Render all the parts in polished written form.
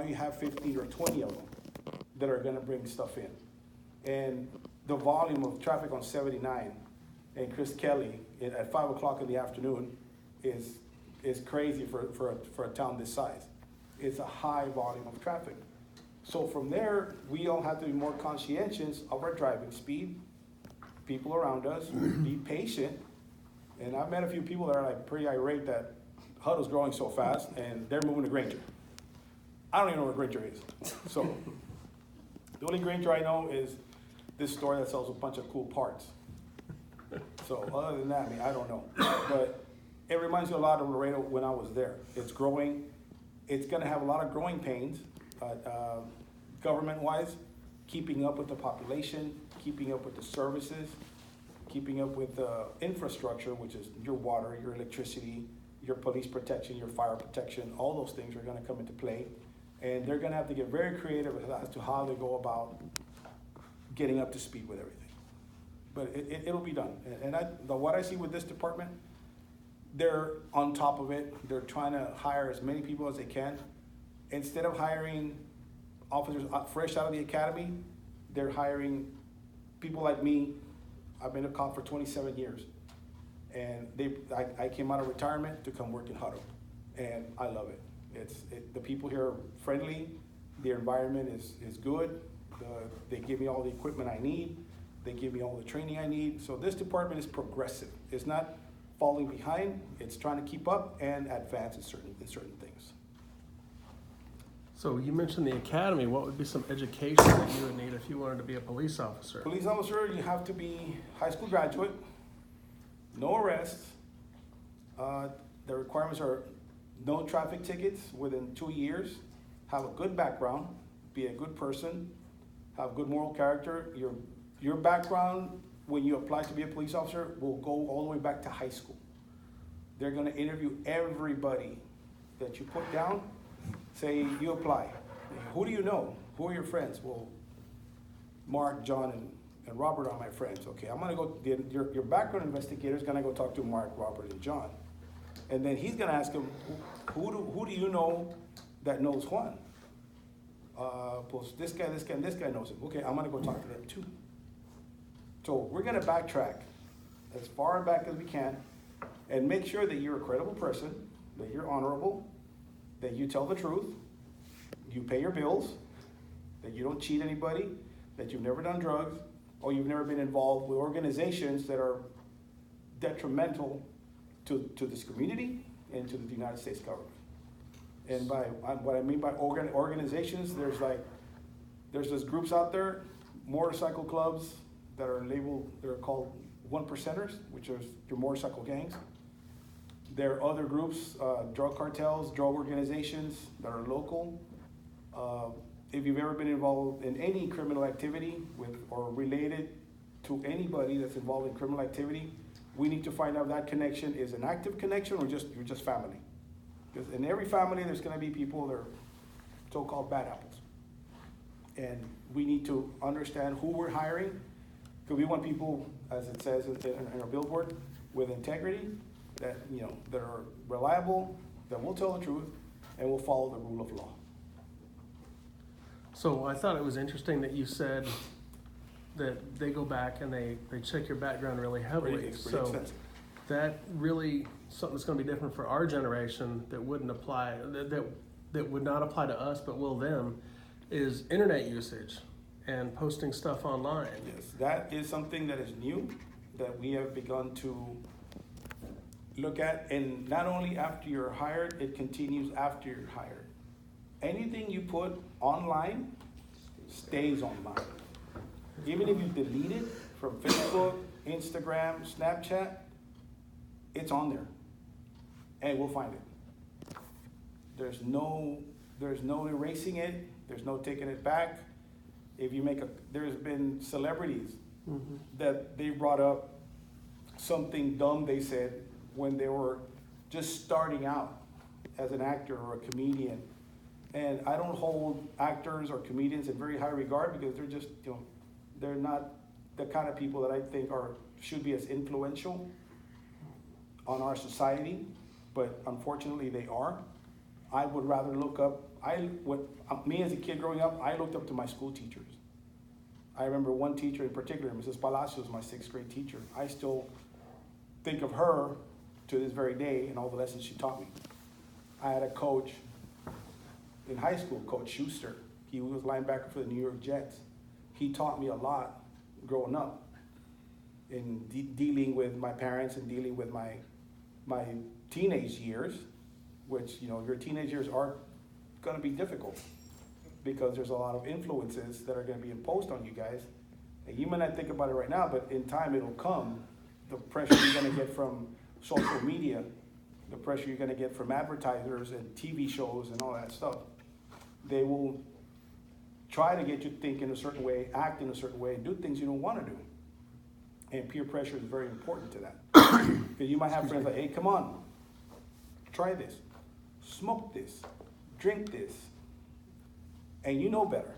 you have 15 or 20 of them that are gonna bring stuff in. And the volume of traffic on 79 and Chris Kelly at 5 o'clock in the afternoon is crazy for a town this size. It's a high volume of traffic. So from there, we all have to be more conscientious of our driving speed, people around us, be patient. And I've met a few people that are like pretty irate that Hutto's growing so fast and they're moving to Granger. I don't even know where Granger is. So the only Granger I know is this store that sells a bunch of cool parts. So other than that, I mean, I don't know. But it reminds me a lot of Laredo when I was there. It's growing. It's gonna have a lot of growing pains, government-wise, keeping up with the population, keeping up with the services, keeping up with the infrastructure, which is your water, your electricity, your police protection, your fire protection. All those things are gonna come into play. And they're gonna have to get very creative as to how they go about getting up to speed with everything. But it'll be done. And what I see with this department, they're on top of it. They're trying to hire as many people as they can. Instead of hiring officers fresh out of the academy, they're hiring people like me. I've been a cop for 27 years. And I came out of retirement to come work in Hutto. And I love it. The people here are friendly. The environment is good. They give me all the equipment I need. They give me all the training I need. So this department is progressive. It's not falling behind. It's trying to keep up and advance in certain things. So you mentioned the academy. What would be some education that you would need if you wanted to be a police officer? Police officer, you have to be high school graduate, no arrests. The requirements are no traffic tickets within 2 years, have a good background, be a good person, have good moral character. Your background, when you apply to be a police officer, will go all the way back to high school. They're gonna interview everybody that you put down. Say you apply. Who do you know? Who are your friends? Well, Mark, John, and Robert are my friends. Okay, I'm gonna go, your background investigator is gonna go talk to Mark, Robert, and John. And then he's gonna ask him, who do you know that knows Juan? Pues this guy, and this guy knows him. Okay, I'm gonna go talk to them too. So we're gonna backtrack as far back as we can and make sure that you're a credible person, that you're honorable, that you tell the truth, you pay your bills, that you don't cheat anybody, that you've never done drugs, or you've never been involved with organizations that are detrimental to this community and to the United States government. And by what I mean by organizations, there's those groups out there, motorcycle clubs that are labeled, they're called 1%ers, which are your motorcycle gangs. There are other groups, drug cartels, drug organizations that are local. If you've ever been involved in any criminal activity or related to anybody that's involved in criminal activity, we need to find out if that connection is an active connection or you're just family. Because in every family, there's gonna be people that are so-called bad apples. And we need to understand who we're hiring, because we want people, as it says in our billboard, with integrity, that are reliable, that will tell the truth, and will follow the rule of law. So I thought it was interesting that you said that they go back and they check your background really heavily. Pretty expensive. That really something that's going to be different for our generation that wouldn't apply, that would not apply to us but will them, is internet usage and posting stuff online. Yes, that is something that is new that we have begun to look at, and not only after you're hired, it continues after you're hired. Anything you put online stays online. Even if you delete it from Facebook, Instagram, Snapchat, it's on there, and we'll find it. There's no erasing it. There's no taking it back. If you there's been celebrities that they brought up something dumb they said when they were just starting out as an actor or a comedian. And I don't hold actors or comedians in very high regard because they're just, they're not the kind of people that I think should be as influential on our society, but unfortunately they are. I would rather look up, me as a kid growing up, I looked up to my school teachers. I remember one teacher in particular, Mrs. Palacios, my 6th grade teacher. I still think of her to this very day and all the lessons she taught me. I had a coach in high school, Coach Schuster. He was linebacker for the New York Jets. He taught me a lot growing up in dealing with my parents and dealing with my teenage years, which, your teenage years are gonna be difficult because there's a lot of influences that are gonna be imposed on you guys. And you might not think about it right now, but in time it'll come. The pressure you're gonna get from social media, the pressure you're gonna get from advertisers and TV shows and all that stuff. They will try to get you to think in a certain way, act in a certain way, and do things you don't wanna do. And peer pressure is very important to that. Because you might have friends like, hey, come on, try this, smoke this, drink this, and you know better.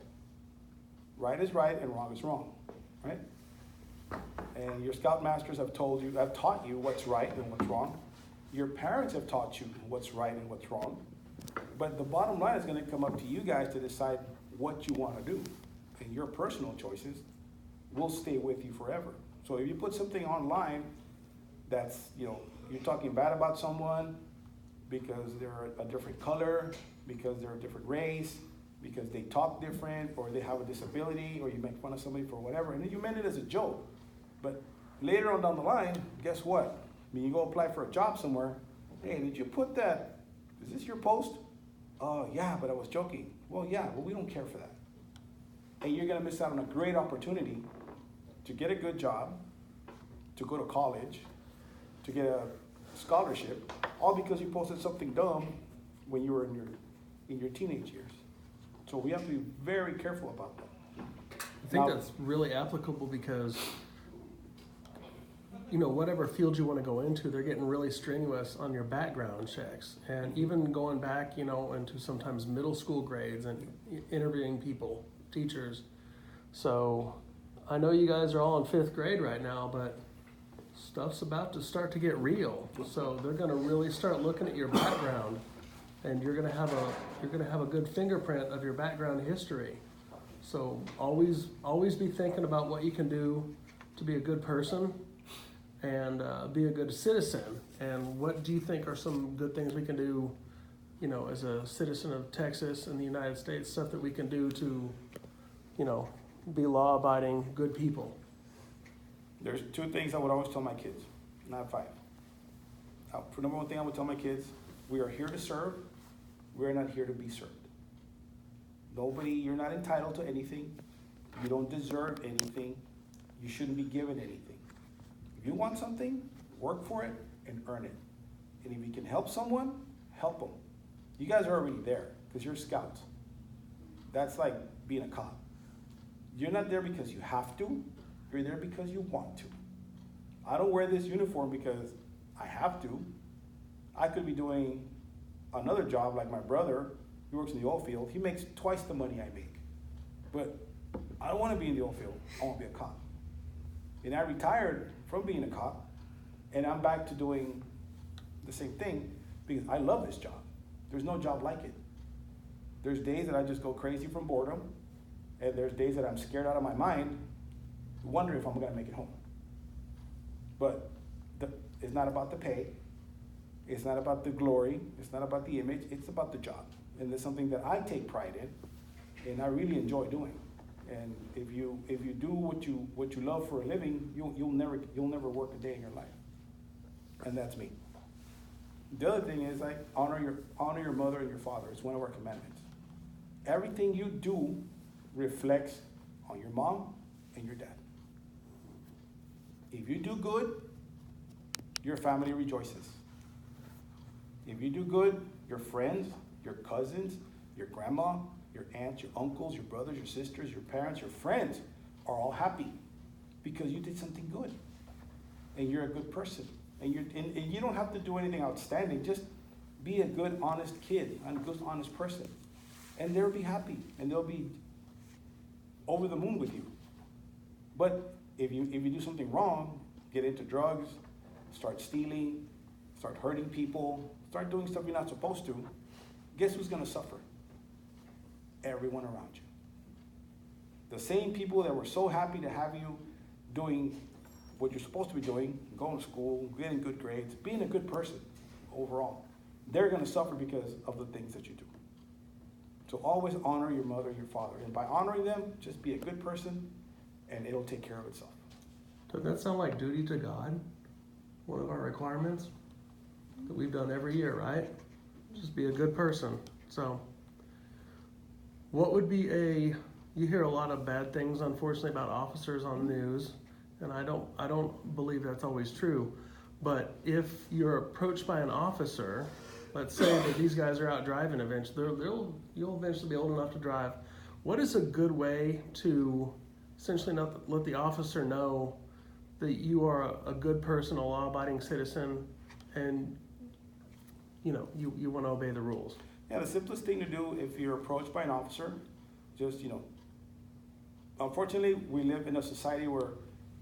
Right is right and wrong is wrong, right? And your scoutmasters have taught you what's right and what's wrong. Your parents have taught you what's right and what's wrong. But the bottom line is gonna come up to you guys to decide what you wanna do. And your personal choices will stay with you forever. So if you put something online that's, you're talking bad about someone because they're a different color, because they're a different race, because they talk different, or they have a disability, or you make fun of somebody for whatever, and then you meant it as a joke. But later on down the line, guess what? When you go apply for a job somewhere, hey, did you put that, is this your post? Oh, yeah, but I was joking. Well, yeah, but we don't care for that. And you're gonna miss out on a great opportunity to get a good job, to go to college, to get a scholarship, all because you posted something dumb when you were in your teenage years. So we have to be very careful about that. I think that's really applicable because, whatever field you want to go into, they're getting really strenuous on your background checks. And even going back, into sometimes middle school grades and interviewing people, teachers. So I know you guys are all in 5th grade right now, but stuff's about to start to get real. So they're going to really start looking at your background, and you're going to have a good fingerprint of your background history. So always be thinking about what you can do to be a good person and be a good citizen. And what do you think are some good things we can do, as a citizen of Texas and the United States, stuff that we can do to, be law-abiding, good people? There's 2 things I would always tell my kids, not 5. For number 1 thing I would tell my kids, we are here to serve, we're not here to be served. You're not entitled to anything, you don't deserve anything, you shouldn't be given anything. If you want something, work for it and earn it. And if you can help someone, help them. You guys are already there because you're scouts. That's like being a cop. You're not there because you have to, you're there because you want to. I don't wear this uniform because I have to. I could be doing another job like my brother. He works in the oil field. He makes twice the money I make. But I don't want to be in the oil field. I want to be a cop. And I retired from being a cop, and I'm back to doing the same thing because I love this job. There's no job like it. There's days that I just go crazy from boredom, and there's days that I'm scared out of my mind, wondering if I'm going to make it home. But it's not about the pay. It's not about the glory. It's not about the image. It's about the job. And it's something that I take pride in, and I really enjoy doing. And if you do what you love for a living, you'll never work a day in your life. And that's me. The other thing is like honor your mother and your father. It's one of our commandments. Everything you do reflects on your mom and your dad. If you do good, your family rejoices. If you do good, your friends, your cousins, your grandma, your aunts, your uncles, your brothers, your sisters, your parents, your friends are all happy because you did something good and you're a good person. And you don't have to do anything outstanding. Just be a good, honest kid and a good, honest person. And they'll be happy and they'll be over the moon with you. But if you do something wrong, get into drugs, start stealing, start hurting people, start doing stuff you're not supposed to, guess who's gonna suffer? Everyone around you. The same people that were so happy to have you doing what you're supposed to be doing, going to school, getting good grades, being a good person overall, they're gonna suffer because of the things that you do. So always honor your mother, your father. And by honoring them, just be a good person and it'll take care of itself. Doesn't that sound like duty to God? One of our requirements that we've done every year, right? Just be a good person. So what would be you hear a lot of bad things, unfortunately, about officers on the news, and I don't believe that's always true. But if you're approached by an officer, let's say that these guys are out driving eventually, you'll eventually be old enough to drive. What is a good way to essentially not let the officer know that you are a good person, a law-abiding citizen, and you want to obey the rules? Yeah, the simplest thing to do if you're approached by an officer, just, unfortunately, we live in a society where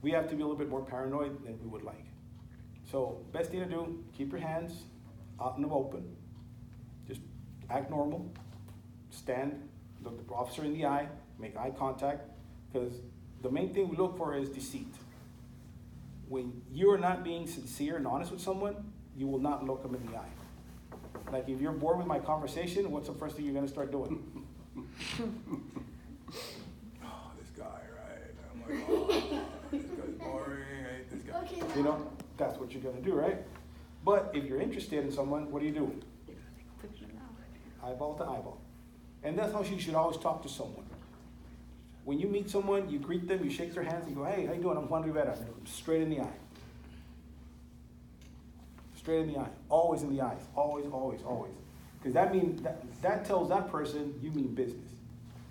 we have to be a little bit more paranoid than we would like. So, best thing to do, keep your hands out in the open. Just act normal. Stand, look the officer in the eye, make eye contact, because the main thing we look for is deceit. When you are not being sincere and honest with someone, you will not look them in the eye. Like if you're bored with my conversation, what's the first thing you're gonna start doing? Oh, this guy, right? I'm like, oh, this guy's boring, I hate this guy. Okay, that's what you're gonna do, right? But if you're interested in someone, what do? Eyeball to eyeball. And that's how you should always talk to someone. When you meet someone, you greet them, you shake their hands, and you go, hey, how you doing? I'm Juan Rivera. Straight in the eye. Straight in the eye. Always in the eyes. Always, always, always. Because that tells that person you mean business.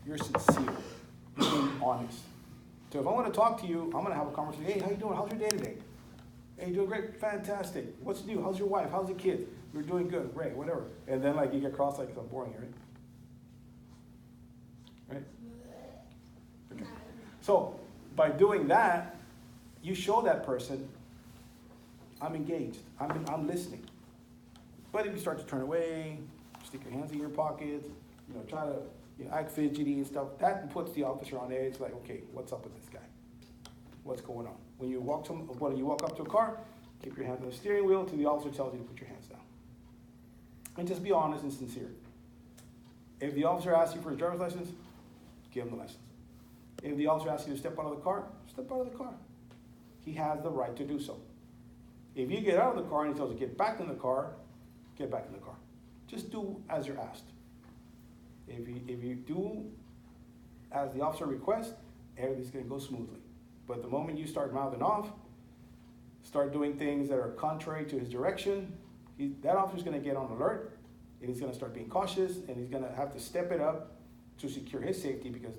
You're sincere. You're being honest. So if I want to talk to you, I'm going to have a conversation. Hey, how you doing? How's your day today? Hey, doing great? Fantastic. What's new? How's your wife? How's the kids? You're doing good. Great, whatever. And then you get cross like I'm boring, right? Right? Okay. So by doing that, you show that person, I'm engaged. I'm listening. But if you start to turn away, stick your hands in your pockets, try to act fidgety and stuff, that puts the officer on edge. Like, okay, what's up with this guy? What's going on? When you walk up to a car, keep your hands on the steering wheel till the officer tells you to put your hands down. And just be honest and sincere. If the officer asks you for his driver's license, give him the license. If the officer asks you to step out of the car, step out of the car. He has the right to do so. If you get out of the car and he tells you to get back in the car, get back in the car. Just do as you're asked. If you do as the officer requests, everything's going to go smoothly. But the moment you start mouthing off, start doing things that are contrary to his direction, that officer's going to get on alert, and he's going to start being cautious, and he's going to have to step it up to secure his safety, because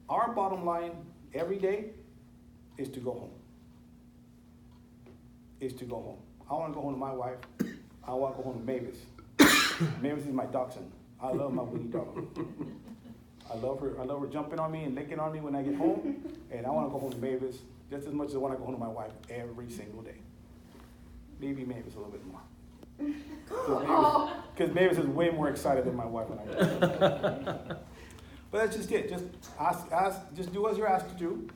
our bottom line every day is to go home. I want to go home to my wife. I want to go home to Mavis. Mavis is my dachshund. I love my Winnie dog. I love her jumping on me and licking on me when I get home. And I want to go home to Mavis just as much as I want to go home to my wife every single day. Maybe Mavis a little bit more. Because Mavis is way more excited than my wife when I go home. But that's just it. Just ask. Just do as you're asked to do.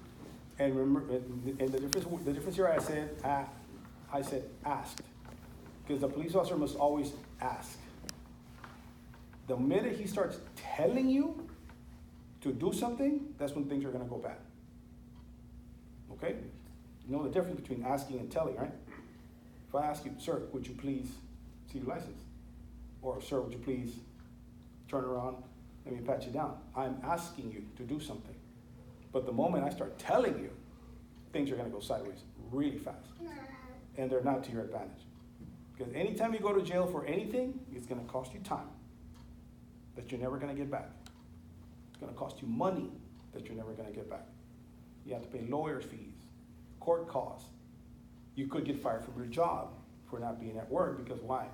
And remember, and the difference here, I said asked, because the police officer must always ask. The minute he starts telling you to do something, that's when things are going to go bad. Okay? You know the difference between asking and telling, right? If I ask you, sir, would you please see your license? Or, sir, would you please turn around, let me pat you down. I'm asking you to do something. But the moment I start telling you, things are going to go sideways really fast. And they're not to your advantage. Because anytime you go to jail for anything, it's going to cost you time that you're never going to get back. It's going to cost you money that you're never going to get back. You have to pay lawyers' fees, court costs. You could get fired from your job for not being at work, because why?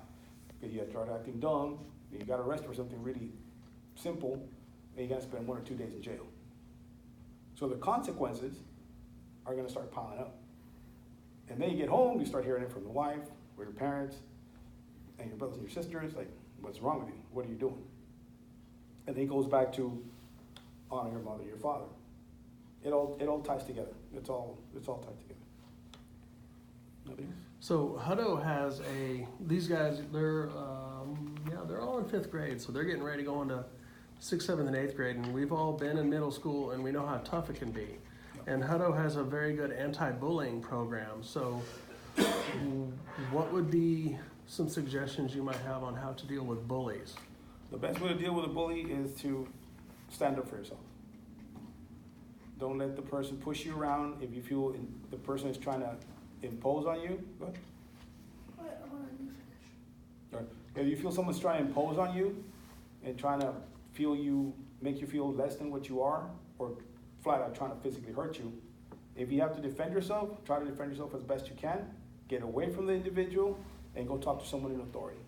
Because you had started acting dumb, and you got arrested for something really simple, and you got to spend 1 or 2 days in jail. So the consequences are going to start piling up. And then you get home, you start hearing it from the wife, or your parents, and your brothers and your sisters, like, what's wrong with you? What are you doing? And it goes back to honor your mother, your father. It all ties together. It's all tied together. Nothing else? So Hutto has these guys, they're all in 5th grade, so they're getting ready to go into 6th, 7th, and 8th grade, and we've all been in middle school, and we know how tough it can be. And Hutto has a very good anti-bullying program. So what would be some suggestions you might have on how to deal with bullies? The best way to deal with a bully is to stand up for yourself. Don't let the person push you around. If you feel the person is trying to impose on you, go ahead. Hold on, you finish. All right. If you feel someone's trying to impose on you and trying to make you feel less than what you are, or flat out trying to physically hurt you, if you have to defend yourself, try to defend yourself as best you can. Get away from the individual and go talk to someone in authority,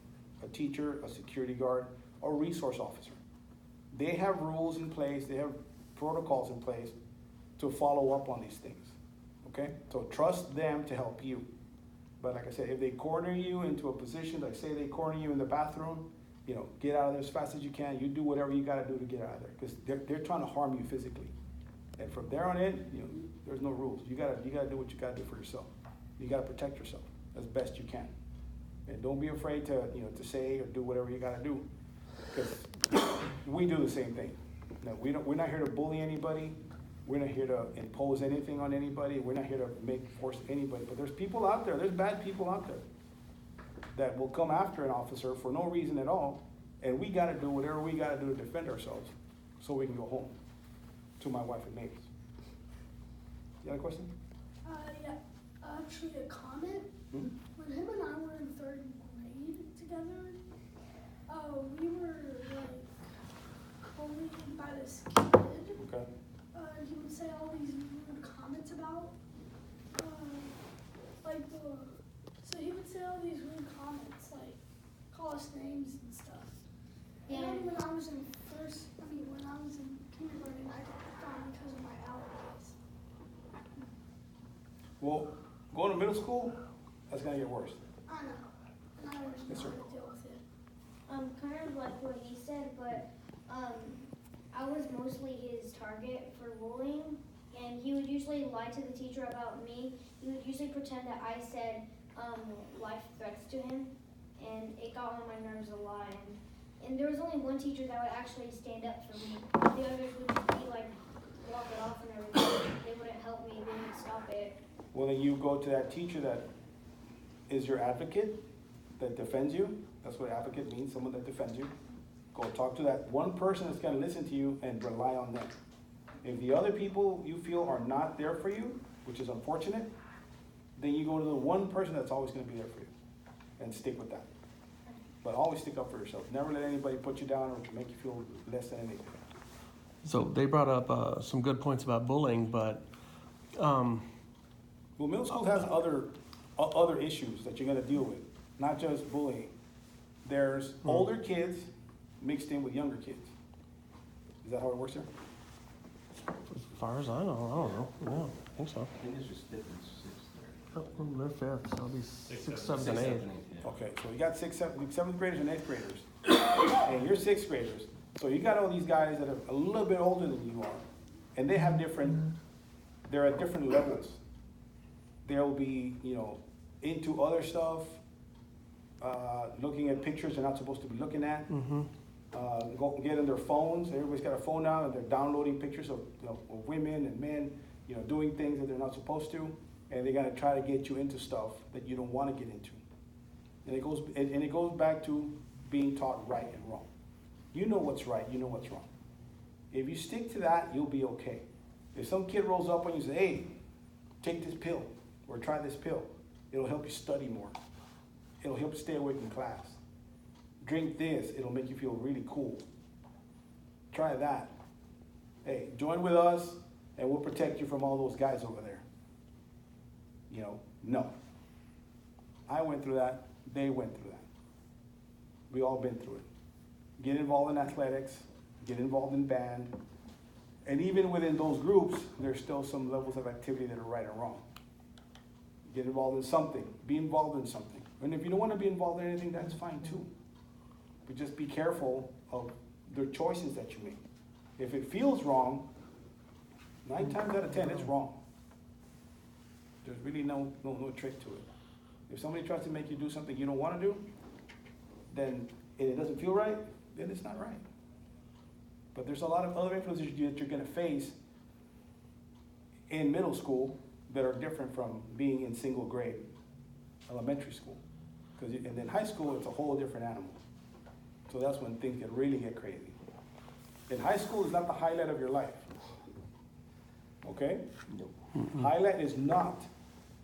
a teacher, a security guard, or a resource officer. They have rules in place, they have protocols in place to follow up on these things, okay? So trust them to help you. But like I said, if they corner you into a position, like say they corner you in the bathroom, get out of there as fast as you can. You do whatever you gotta do to get out of there, because they're trying to harm you physically. And from there on in, there's no rules. You gotta do what you gotta do for yourself. You gotta protect yourself as best you can. And don't be afraid to say or do whatever you gotta do, because we do the same thing. No, we're not here to bully anybody. We're not here to impose anything on anybody. We're not here to force anybody. But there's people out there, there's bad people out there that will come after an officer for no reason at all. And we gotta do whatever we gotta do to defend ourselves so we can go home to my wife and Mavis. You got a question? Yeah, actually a comment. Hmm? When him and I were in 3rd grade together, we were like bullied by this kid. Okay. He would say all these rude comments about, so he would say all these rude comments, like call us names and stuff. And then when I was in kindergarten, I got picked on because of my allergies. Well, going to middle school, that's gonna get worse. I know, and I always know Yes, sir. how to deal with it. Kind of like what he said, but I was mostly his target for bullying, and he would usually lie to the teacher about me. He would usually pretend that I said life threats to him, and it got on my nerves a lot. And there was only one teacher that would actually stand up for me. The others would be like walk it off and everything. They wouldn't help me. They wouldn't stop it. Well, then you go to that teacher that is your advocate, that defends you. That's what advocate means, someone that defends you. Go talk to that one person that's gonna listen to you and rely on them. If the other people you feel are not there for you, which is unfortunate, then you go to the one person that's always gonna be there for you and stick with that. But always stick up for yourself. Never let anybody put you down or make you feel less than anything. So they brought up some good points about bullying, but Well, middle school has other issues that you're gonna deal with, not just bullying. There's older kids mixed in with younger kids. Is that how it works there? as far as I know, I don't know. Yeah, I think so. I think it's just fifth and sixth there. Oh, they're 5th, so it'll be 6th, 7th, and 8th. Yeah. Okay, so you got 7th graders and 8th graders, and you're 6th graders. So you got all these guys that are a little bit older than you are, and they're at different levels. They'll be, into other stuff, looking at pictures they're not supposed to be looking at. Mm-hmm. Go get on their phones. Everybody's got a phone now, and they're downloading pictures of women and men, doing things that they're not supposed to, and they're gonna try to get you into stuff that you don't want to get into. And it goes back to being taught right and wrong. You know what's right. You know what's wrong. If you stick to that, you'll be okay. If some kid rolls up on you and says, "Hey, take this pill or try this pill," it'll help you study more. It'll help you stay awake in class. Drink this, it'll make you feel really cool. Try that. Hey, join with us and we'll protect you from all those guys over there. No. I went through that, they went through that. We all been through it. Get involved in athletics, get involved in band, and even within those groups, there's still some levels of activity that are right and wrong. Get involved in something, be involved in something. And if you don't want to be involved in anything, that's fine too. But just be careful of the choices that you make. If it feels wrong, 9 times out of 10, it's wrong. There's really no trick to it. If somebody tries to make you do something you don't want to do, then and it doesn't feel right, then it's not right. But there's a lot of other influences that you're going to face in middle school that are different from being in single grade, elementary school. And then high school, it's a whole different animal. So that's when things really get crazy. And high school is not the highlight of your life. Okay? Highlight is not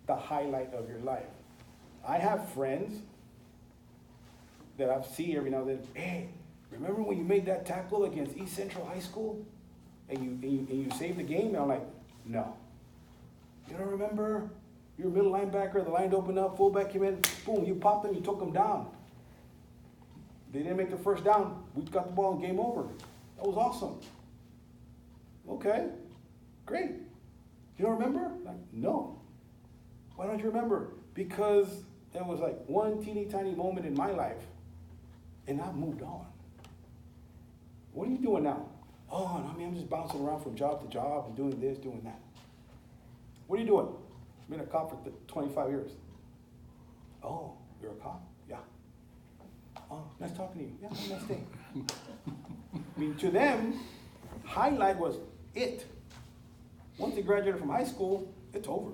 the highlight of your life. I have friends that I see every now and then. Hey, remember when you made that tackle against East Central High School? And you saved the game? And I'm like, no. You don't remember? You're a middle linebacker, the line opened up, fullback came in, boom, you popped them, you took them down. They didn't make the first down. We got the ball and game over. That was awesome. Okay, great. You don't remember? Like, no. Why don't you remember? Because it was like one teeny tiny moment in my life, and I've moved on. What are you doing now? Oh, I mean, I'm just bouncing around from job to job and doing this, doing that. What are you doing? I've been a cop for 25 years. Oh, you're a cop? Yeah. Oh, nice talking to you. Yeah, have a nice day. I mean, to them, highlight was it. Once they graduated from high school, it's over.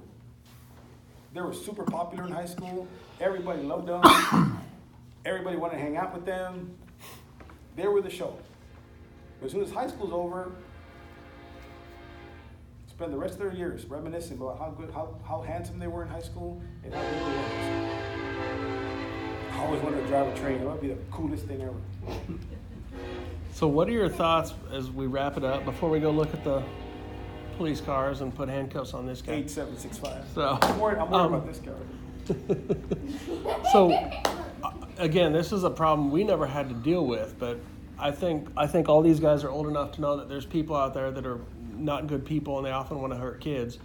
They were super popular in high school. Everybody loved them. Everybody wanted to hang out with them. They were the show. But as soon as high school's over, spend the rest of their years reminiscing about how handsome they were in high school and how good they were in high school. I always wanted to drive a train. It would be the coolest thing ever. So what are your thoughts as we wrap it up before we go look at the police cars and put handcuffs on this guy? 8765. So I'm worried about this guy. So again, this is a problem we never had to deal with, but I think all these guys are old enough to know that there's people out there that are not good people and they often want to hurt kids.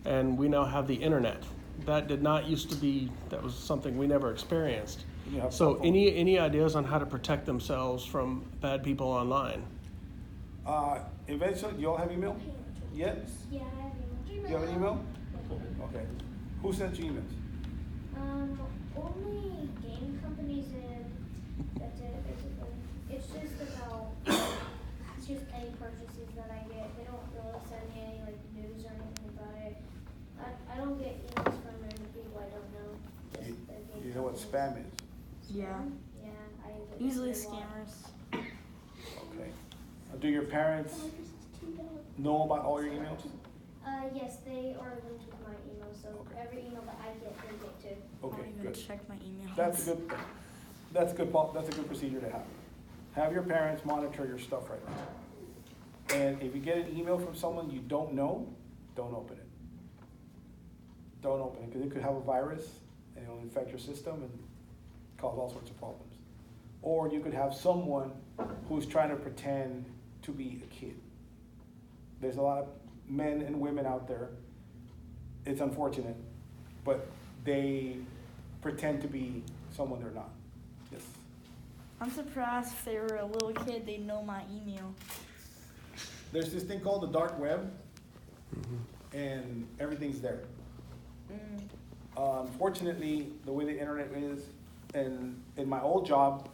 And we now have the internet. That did not used to be, that was something we never experienced. So any ideas on how to protect themselves from bad people online? Eventually, do you all have email? Yes? Yeah, I have email. Do you have an email? Okay. Who sent you emails? Only game companies and that's it, basically. It's just about, it's just any purchases that I get. They don't really send me any like news or anything about it. I don't get emails from random people I don't know. Just the game You know what companies. spam is? Yeah. Yeah, I Usually witnessed it a lot. scammers. Okay. Do your parents know about all your emails? Yes, they are linked with my email, so Okay. every email that I get, they get too. I Okay, don't even good. check my email. That's a good thing. That's a good procedure to have. Have your parents monitor your stuff right now. And if you get an email from someone you don't know, don't open it. Don't open it, because it could have a virus and it'll infect your system and cause all sorts of problems. Or you could have someone who's trying to pretend to be a kid. There's a lot of men and women out there, it's unfortunate, but they pretend to be someone they're not. Yes. I'm surprised if they were a little kid, they'd know my email. There's this thing called the dark web, and everything's there. Unfortunately, the way the internet is, and in my old job,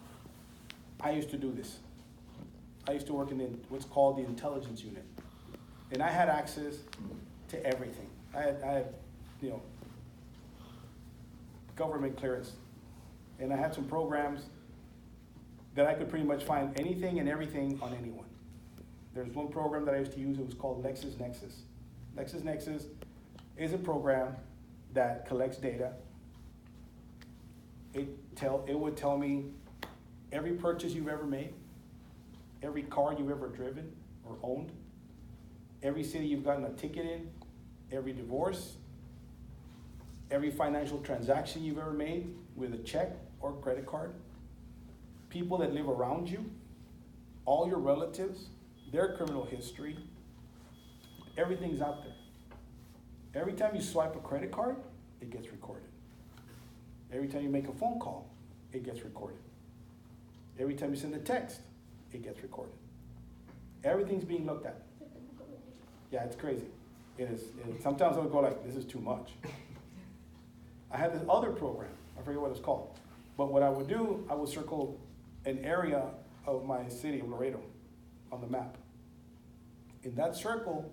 I used to do this. I used to work in what's called the intelligence unit, and I had access to everything. I had, government clearance, and I had some programs that I could pretty much find anything and everything on anyone. There's one program that I used to use, it was called LexisNexis. LexisNexis is a program that collects data. It would tell me every purchase you've ever made, every car you've ever driven or owned, every city you've gotten a ticket in, every divorce, every financial transaction you've ever made with a check or credit card, people that live around you, all your relatives, their criminal history, everything's out there. Every time you swipe a credit card, it gets recorded. Every time you make a phone call, it gets recorded. Every time you send a text, it gets recorded. Everything's being looked at. Yeah, it's crazy. It is. Sometimes I would go like, this is too much. I had this other program, I forget what it's called. But what I would do, I would circle an area of my city of Laredo on the map. In that circle,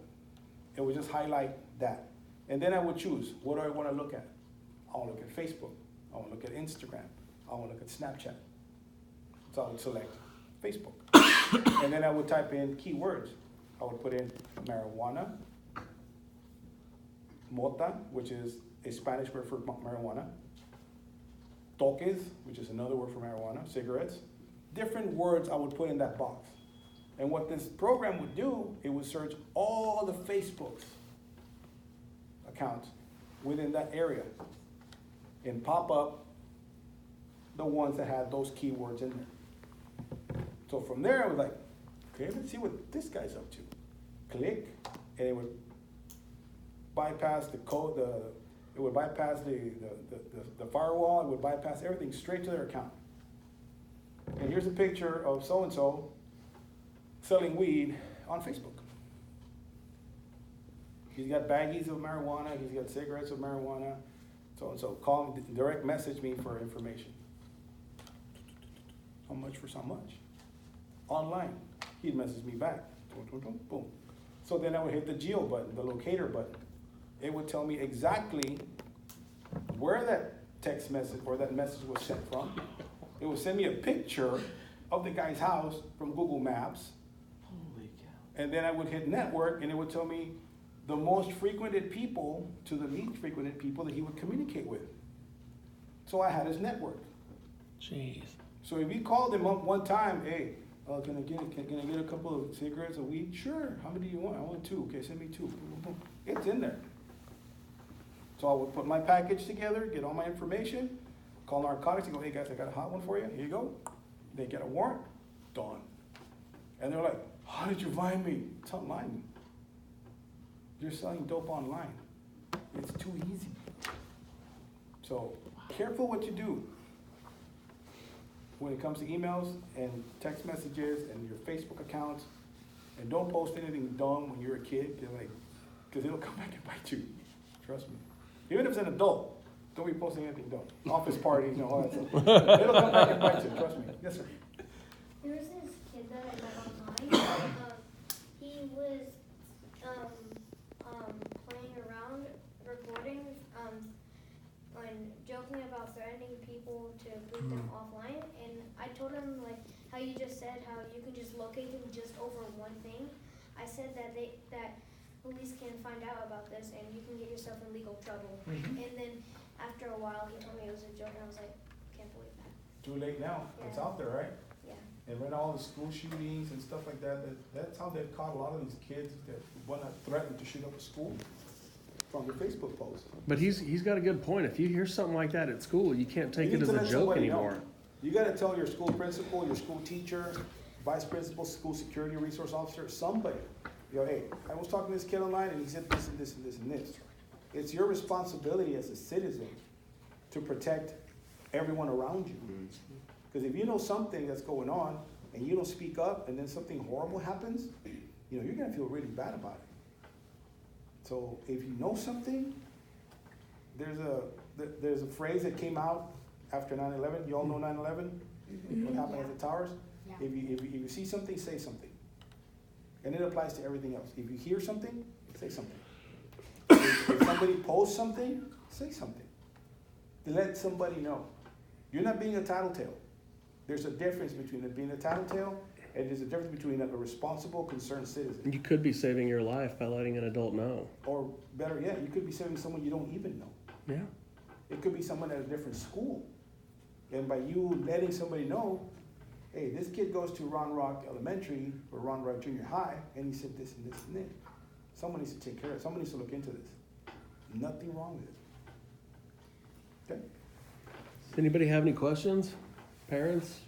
it would just highlight that. And then I would choose, what do I want to look at? I want to look at Facebook. I want to look at Instagram. I want to look at Snapchat. So I would select Facebook. And then I would type in keywords. I would put in marijuana, mota, which is a Spanish word for marijuana, toques, which is another word for marijuana, cigarettes. Different words I would put in that box. And what this program would do, it would search all the Facebook's accounts within that area and pop up the ones that had those keywords in there. So from there, I was like, okay, let's see what this guy's up to. Click, and it would bypass the code, it would bypass the firewall, it would bypass everything straight to their account. And here's a picture of so-and-so selling weed on Facebook. He's got baggies of marijuana, he's got cigarettes of marijuana, so-and-so. Call me, direct message me for information. How much for so much? Online. He'd message me back. Boom. So then I would hit the geo button, the locator button. It would tell me exactly where that text message or that message was sent from. It would send me a picture of the guy's house from Google Maps. Holy cow. And then I would hit network and it would tell me the most frequented people to the least frequented people that he would communicate with. So I had his network. Jeez. So if you called him up one time, hey, can I get a couple of cigarettes of weed? Sure. How many do you want? I want 2. Okay, send me 2. It's in there. So I would put my package together, get all my information, call narcotics and go, hey guys, I got a hot one for you. Here you go. They get a warrant. Done. And they're like, how did you find me? It's online. You're selling dope online. It's too easy. So careful what you do when it comes to emails and text messages and your Facebook accounts. And don't post anything dumb when you're a kid, because it'll come back and bite you. Trust me. Even if it's an adult, don't be posting anything dumb. Office parties, all that stuff. It'll come back and bite you. Trust me. Yes, sir. There was this kid that I met online. He was playing around, recording, and joking about threatening people to boot them offline. And I told him, like, how you just said, how you can just locate them just over one thing. I said that police can find out about this and you can get yourself in legal trouble. And then after a while, he told me it was a joke, and I was like, can't believe that. Too late now. Yeah. It's out there, right? Yeah. And right now, all the school shootings and stuff like that, that's how they've caught a lot of these kids that want to threaten to shoot up a school from their Facebook posts. But he's got a good point. If you hear something like that at school, you can't take You it need as to a let joke somebody know. anymore. You gotta tell your school principal, your school teacher, vice principal, school security resource officer, somebody. Hey, I was talking to this kid online and he said this and this and this and this. It's your responsibility as a citizen to protect everyone around you. Because if you know something that's going on and you don't speak up and then something horrible happens, you're gonna feel really bad about it. So if you know something, there's a phrase that came out after 9/11. You all know 9/11? What happened at the towers? Yeah. If you see something, say something. And it applies to everything else. If you hear something, say something. If somebody posts something, say something. To let somebody know. You're not being a tattletale. There's a difference between being a tattletale and there's a difference between a responsible, concerned citizen. You could be saving your life by letting an adult know. Or better yet, you could be saving someone you don't even know. Yeah. It could be someone at a different school. And by you letting somebody know, hey, this kid goes to Ron Rock Elementary or Ron Rock Junior High, and he said this and this and this. Someone needs to take care of it. Someone needs to look into this. Nothing wrong with it. Okay? Anybody have any questions? Parents?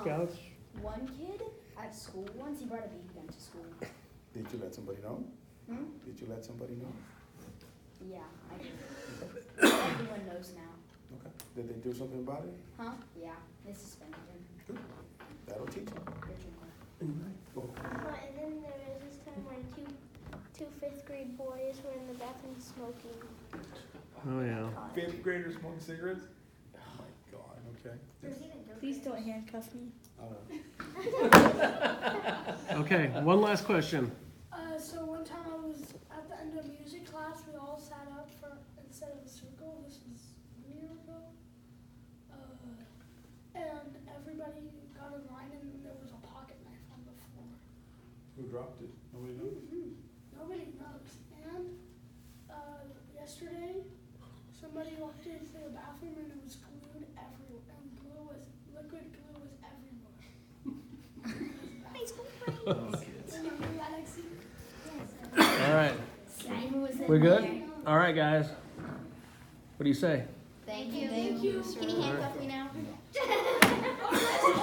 Scouts? One kid at school once, he brought a baby gun to school. Did you let somebody know? Hmm? Did you let somebody know? Yeah, I did. Everyone knows now. Okay. Did they do something about it? Huh? Yeah, they suspended him. Good. That'll teach them. And then there was this time when two fifth grade boys were in the bathroom smoking. Oh, yeah. Fifth graders smoking cigarettes? Oh my God, okay. Please don't handcuff me. Okay, one last question. So one time I was at the end of music class, we all sat up for instead of a circle. This was 1 year ago. And everybody got in line, and then there was a pocket knife on the floor. Who dropped it? Nobody knows? Nobody knows. And yesterday, somebody walked into the bathroom and it was glued everywhere. And liquid glue was everywhere. Remember that accident? All right. We good? All right, guys. What do you say? Thank you. Thank you. Can you handcuff me now?